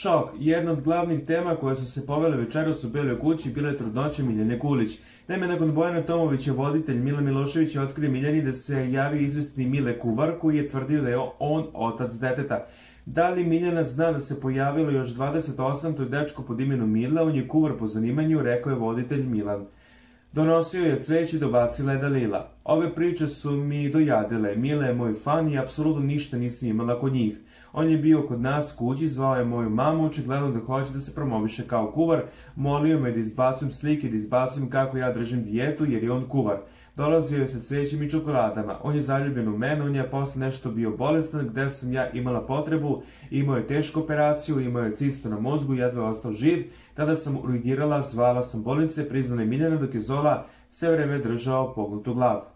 Šok. Jedna od glavnih tema koje su se povele večeras u Beloj kući bile trudnoće Miljane Kulić. Naime, nakon Bojana Tomovića, voditelj Milan Milošević je otkrio Miljani da se javio izvesni Mile Kuvar koji je tvrdio da je on otac deteta. Da li Miljana zna da se pojavilo još 28, to je dečko pod imenom Mile, on je kuvar po zanimanju, rekao je voditelj Milan. Donosio je cveće i dobacila je Dalila. Ove priče su mi dojadile, Mile je moj fan i apsolutno ništa nisam imala kod njih. On je bio kod nas kući, zvao je moju mamu, očigledno da hoće da se promoviše kao kuvar, molio me da izbacujem slike, da izbacujem kako ja držim dijetu jer je on kuvar. Dolazio je sa cvećem i čokoladama, on je zaljubljen u mene, on je posle nešto bio bolestan gde sam ja imala potrebu, imao je tešku operaciju, imao je cistu na mozgu, jedva je ostao živ, tada sam urgirala, zvala sam bolnice, priznala je Miljana dok je Zola sve vreme držao pognutu glavu.